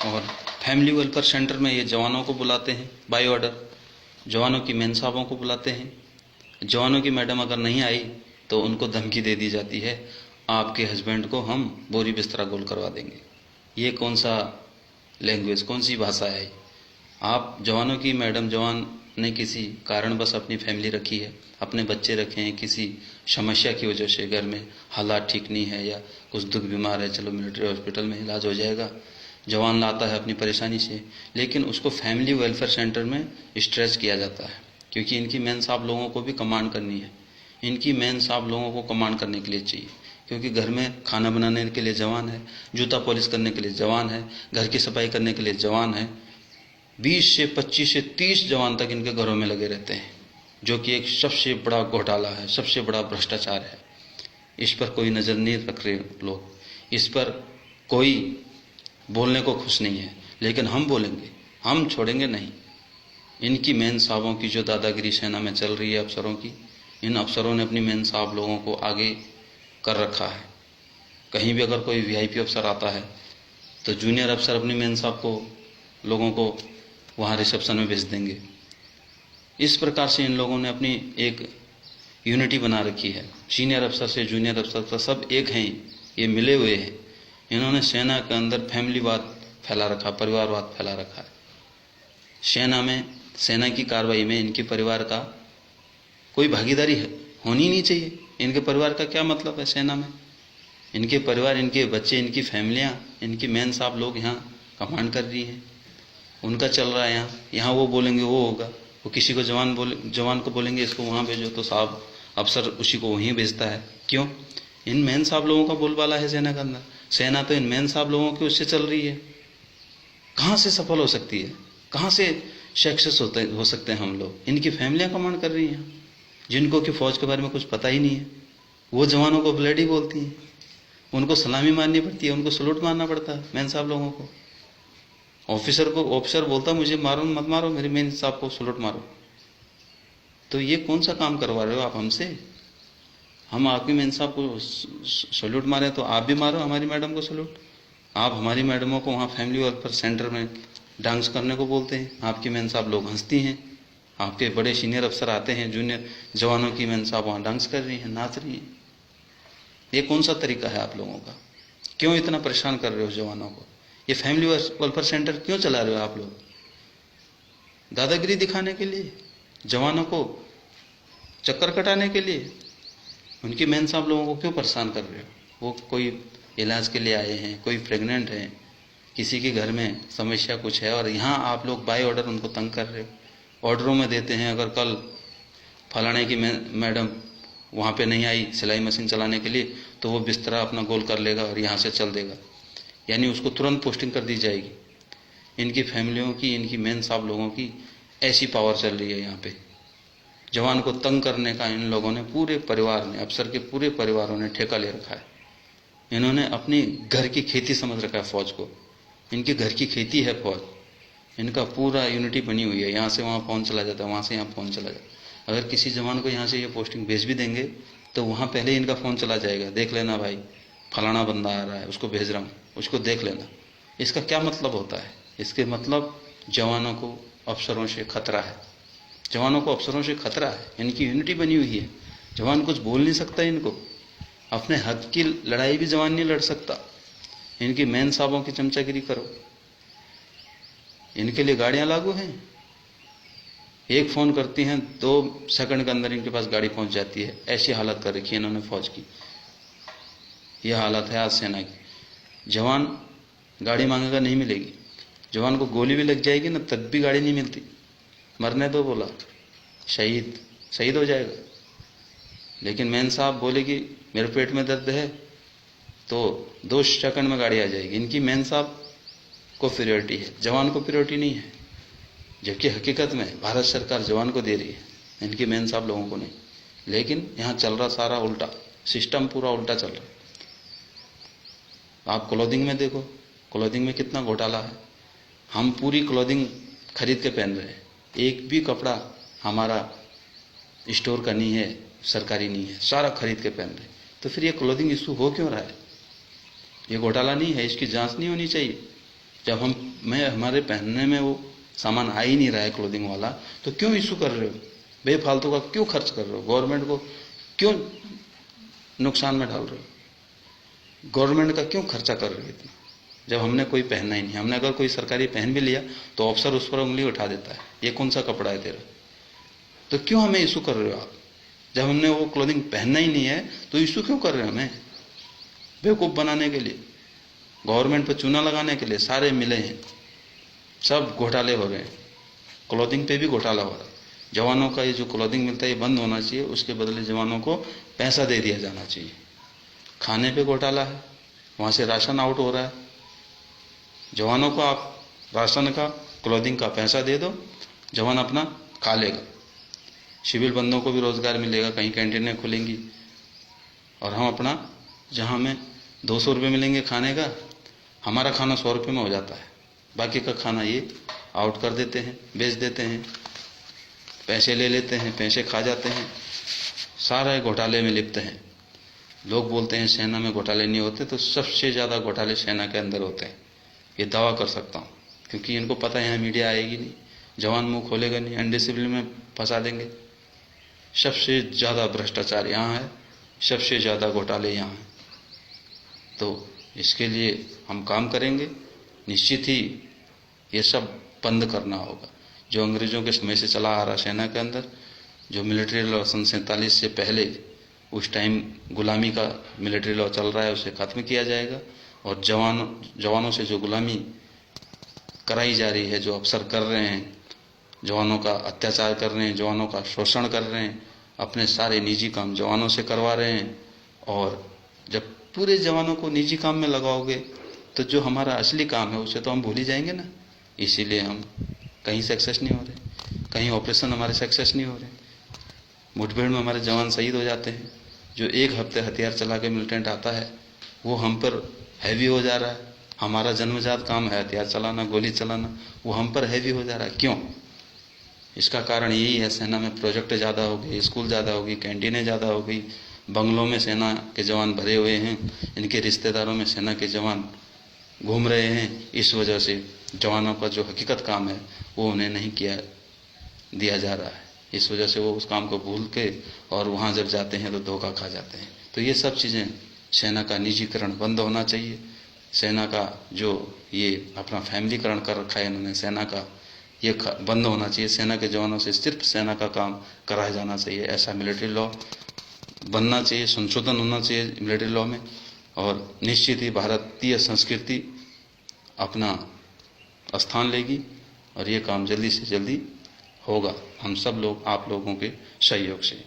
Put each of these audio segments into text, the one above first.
और family welfare centre में ये जवानों को बुलाते हैं बाय ऑर्डर, जवानों की मेन साहबों को बुलाते हैं। जवानों की मैडम अगर नहीं आई तो उनको धमकी दे दी जाती है, आपके हस्बैंड को हम बोरी बिस्तरा गोल करवा देंगे। ये कौन सा लैंग्वेज, कौन सी भाषा है? आप जवानों की मैडम, जवान ने किसी कारण बस अपनी फैमिली रखी है, अपने बच्चे रखे हैं, किसी समस्या की वजह से घर में हालात ठीक नहीं है या कुछ दुख बीमार है, चलो मिलिट्री हॉस्पिटल में इलाज हो जाएगा, जवान लाता है अपनी परेशानी से, लेकिन उसको फैमिली वेलफेयर सेंटर में स्ट्रेच किया जाता है, क्योंकि इनकी मेन साहब लोगों को भी कमांड करनी है। इनकी मेन साहब लोगों को कमांड करने के लिए चाहिए, क्योंकि घर में खाना बनाने के लिए जवान है, जूता पॉलिश करने के लिए जवान है, घर की सफाई करने के लिए जवान है। 20 से 25 से 30 जवान तक इनके घरों में लगे रहते हैं, जो कि एक सबसे बड़ा घोटाला है, सबसे बड़ा भ्रष्टाचार है। इस पर कोई नज़र नहीं रख रहे लोग, इस पर कोई बोलने को खुश नहीं है, लेकिन हम बोलेंगे, हम छोड़ेंगे नहीं। इनकी मेन साहबों की जो दादागिरी सेना में चल रही है अफसरों की, इन अफसरों ने अपनी मेन साहब लोगों को आगे कर रखा है। कहीं भी अगर कोई वीआईपी अफसर आता है तो जूनियर अफसर अपनी मेन साहब को, लोगों को वहाँ रिसेप्शन में भेज देंगे। इस प्रकार से इन लोगों ने अपनी एक यूनिटी बना रखी है। सीनियर अफसर से जूनियर अफसर तक सब एक हैं, ये मिले हुए हैं। इन्होंने सेना के अंदर फैमिलीवाद फैला रखा, परिवारवाद फैला रखा है। सेना में, सेना की कार्रवाई में इनके परिवार का कोई भागीदारी होनी नहीं चाहिए। इनके परिवार का क्या मतलब है सेना में? इनके परिवार, इनके बच्चे, इनकी फैमिलियां, इनकी मेन साहब लोग यहाँ कमांड कर रही हैं, उनका चल रहा है यहाँ वो बोलेंगे वो होगा। वो किसी को जवान को बोलेंगे इसको वहाँ भेजो, तो साहब अफसर उसी को वहीं भेजता है। क्यों? इन मेन साहब लोगों का बोलबाला है सेना के अंदर। सेना तो इन मेन साहब लोगों की उससे चल रही है। कहाँ से सफल हो सकती है? कहाँ से सक्सेस हो सकते हैं हम लोग? इनकी फैमिलियां कमांड कर रही हैं, जिनको कि फौज के बारे में कुछ पता ही नहीं है। वो जवानों को ब्लडी बोलती हैं, उनको सलामी मारनी पड़ती है, उनको सलूट मारना पड़ता है मेन साहब लोगों को। ऑफिसर बोलता मुझे मारो मत मारो, मेरे मेन साहब को सलूट मारो। तो ये कौन सा काम करवा रहे हो आप हमसे? हम आपके मेन साहब को सलूट मारे तो आप भी मारो हमारी मैडम को सलूट। आप हमारी मैडमों को वहाँ फैमिली वेलफेयर सेंटर में डांस करने को बोलते हैं, आपकी मेन साहब लोग हंसती हैं। आपके बड़े सीनियर अफसर आते हैं, जूनियर जवानों की मेन साहब वहाँ डांस कर रही हैं, नाच रही हैं। ये कौन सा तरीका है आप लोगों का? क्यों इतना परेशान कर रहे हो जवानों को? ये फैमिली वेलफेयर सेंटर क्यों चला रहे हो आप लोग? दादागिरी दिखाने के लिए? जवानों को चक्कर कटाने के लिए? उनकी मेन साहब लोगों को क्यों परेशान कर रहे हो? वो कोई इलाज के लिए आए हैं, कोई प्रेग्नेंट है, किसी के घर में समस्या कुछ है, और यहाँ आप लोग बाय ऑर्डर उनको तंग कर रहे हो। ऑर्डरों में देते हैं, अगर कल फलाने की मैडम वहाँ पे नहीं आई सिलाई मशीन चलाने के लिए, तो वो बिस्तरा अपना गोल कर लेगा और यहाँ से चल देगा, यानी उसको तुरंत पोस्टिंग कर दी जाएगी। इनकी फैमिलियों की, इनकी मेन साहब लोगों की ऐसी पावर चल रही है यहाँ पे। जवान को तंग करने का इन लोगों ने, पूरे परिवार ने, अफसर के पूरे परिवारों ने ठेका ले रखा है। इन्होंने अपनी घर की खेती समझ रखा है फौज को। इनके घर की खेती है फौज। इनका पूरा यूनिटी बनी हुई है, यहाँ से वहाँ फोन चला जाता है, वहाँ से यहाँ फोन चला जाता है। अगर किसी जवान को यहाँ से ये पोस्टिंग भेज भी देंगे तो वहाँ पहले ही इनका फ़ोन चला जाएगा, देख लेना भाई फलाना बंदा आ रहा है, उसको भेज रहा हूँ, उसको देख लेना। इसका क्या मतलब होता है? इसके मतलब जवानों को अफसरों से खतरा है, जवानों को अफसरों से खतरा है। इनकी यूनिटी बनी हुई है, जवान कुछ बोल नहीं सकता इनको। अपने हक की लड़ाई भी जवान नहीं लड़ सकता। इनकी मेन साहबों की चमचागिरी करो। इनके लिए गाड़ियां लागू हैं, एक फ़ोन करती हैं 2 सेकंड के अंदर इनके पास गाड़ी पहुंच जाती है। ऐसी हालत कर रखी है इन्होंने फौज की। यह हालत है आज सेना की। जवान गाड़ी मांगेगा नहीं मिलेगी, जवान को गोली भी लग जाएगी ना तब भी गाड़ी नहीं मिलती। मरने दो बोला, शहीद हो जाएगा। लेकिन मेन साहब बोलेगी मेरे पेट में दर्द है तो 2 सेकंड में गाड़ी आ जाएगी। इनकी मेन साहब को प्रायोरिटी है, जवान को प्रायोरिटी नहीं है। जबकि हकीकत में भारत सरकार जवान को दे रही है, इनकी मेन साहब लोगों को नहीं। लेकिन यहाँ चल रहा सारा उल्टा, सिस्टम पूरा उल्टा चल रहा। आप क्लोथिंग में देखो, क्लोथिंग में कितना घोटाला है। हम पूरी क्लोथिंग खरीद के पहन रहे हैं, एक भी कपड़ा हमारा स्टोर का नहीं है, सरकारी नहीं है, सारा खरीद के पहन रहे हैं। तो फिर ये क्लोथिंग इशू हो क्यों रहा है? ये घोटाला नहीं है? इसकी जांच नहीं होनी चाहिए? जब हमारे पहनने में वो सामान आ ही नहीं रहा है क्लोथिंग वाला, तो क्यों इशू कर रहे हो? बेफालतू का क्यों खर्च कर रहे हो? गवर्नमेंट को क्यों नुकसान में डाल रहे हो? गवर्नमेंट का क्यों खर्चा कर रहे हो इतना, जब हमने कोई पहनना ही नहीं? हमने अगर कोई सरकारी पहन भी लिया तो अफसर उस पर उंगली उठा देता है, ये कौन सा कपड़ा है तेरा? तो क्यों हमें इशू कर रहे हो आप? जब हमने वो क्लोथिंग पहनना ही नहीं है तो इशू क्यों कर रहे हो हमें? बेवकूफ़ बनाने के लिए, गवर्नमेंट पर चूना लगाने के लिए सारे मिले हैं, सब घोटाले हो रहे हैं। क्लोथिंग पे भी घोटाला हो रहा है। जवानों का ये जो क्लोथिंग मिलता है ये बंद होना चाहिए, उसके बदले जवानों को पैसा दे दिया जाना चाहिए। खाने पे घोटाला है, वहाँ से राशन आउट हो रहा है। जवानों को आप राशन का, क्लोथिंग का पैसा दे दो, जवान अपना खा लेगा। सिविल बंदों को भी रोजगार मिलेगा, कहीं कैंटीनें खुलेंगी, और हम अपना, जहाँ हमें 200 रुपये मिलेंगे खाने का, हमारा खाना 100 रुपये में हो जाता है। बाकी का खाना ये आउट कर देते हैं, बेच देते हैं, पैसे ले लेते हैं, पैसे खा जाते हैं, सारे घोटाले में लिप्त हैं। लोग बोलते हैं सेना में घोटाले नहीं होते, तो सबसे ज़्यादा घोटाले सेना के अंदर होते हैं, ये दावा कर सकता हूँ, क्योंकि इनको पता है यहाँ मीडिया आएगी नहीं, जवान मुंह खोलेगा नहीं, अनडिसिप्लिन में फंसा देंगे। सबसे ज़्यादा भ्रष्टाचार यहाँ है, सबसे ज़्यादा घोटाले यहाँ हैं। तो इसके लिए हम काम करेंगे, निश्चित ही ये सब बंद करना होगा। जो अंग्रेज़ों के समय से चला आ रहा सेना के अंदर, जो मिलिट्री लॉ सन 47 से पहले उस टाइम गुलामी का मिलिट्री लॉ चल रहा है, उसे ख़त्म किया जाएगा। और जवानों से जो गुलामी कराई जा रही है, जो अफसर कर रहे हैं, जवानों का अत्याचार कर रहे हैं, जवानों का शोषण कर रहे हैं, अपने सारे निजी काम जवानों से करवा रहे हैं। और जब पूरे जवानों को निजी काम में लगाओगे तो जो हमारा असली काम है उसे तो हम भूल ही जाएंगे ना। इसीलिए हम कहीं सक्सेस नहीं हो रहे, कहीं ऑपरेशन हमारे सक्सेस नहीं हो रहे। मुठभेड़ में हमारे जवान शहीद हो जाते हैं। जो एक हफ्ते हथियार चला के मिलिटेंट आता है वो हम पर हैवी हो जा रहा है। हमारा जन्मजात काम है हथियार चलाना, गोली चलाना, वो हम पर हैवी हो जा रहा है। क्यों? इसका कारण यही है, सेना में प्रोजेक्ट ज़्यादा हो गए, स्कूल ज़्यादा हो गई, कैंटीनें ज़्यादा हो गई, बंगलों में सेना के जवान भरे हुए हैं, इनके रिश्तेदारों में सेना के जवान घूम रहे हैं। इस वजह से जवानों का जो हकीकत काम है वो उन्हें नहीं दिया जा रहा है। इस वजह से वो उस काम को भूल के और वहाँ जब जाते हैं तो धोखा खा जाते हैं। तो ये सब चीज़ें, सेना का निजीकरण बंद होना चाहिए। सेना का जो ये अपना फैमिलीकरण कर रखा है इन्होंने सेना का, ये बंद होना चाहिए। सेना के जवानों से सिर्फ सेना का काम कराया जाना चाहिए। ऐसा मिलिट्री लॉ बनना चाहिए, संशोधन होना चाहिए मिलिट्री लॉ में। और निश्चित ही भारतीय संस्कृति अपना स्थान लेगी और ये काम जल्दी से जल्दी होगा, हम सब लोग, आप लोगों के सहयोग से।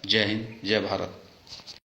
जय हिंद, जय भारत।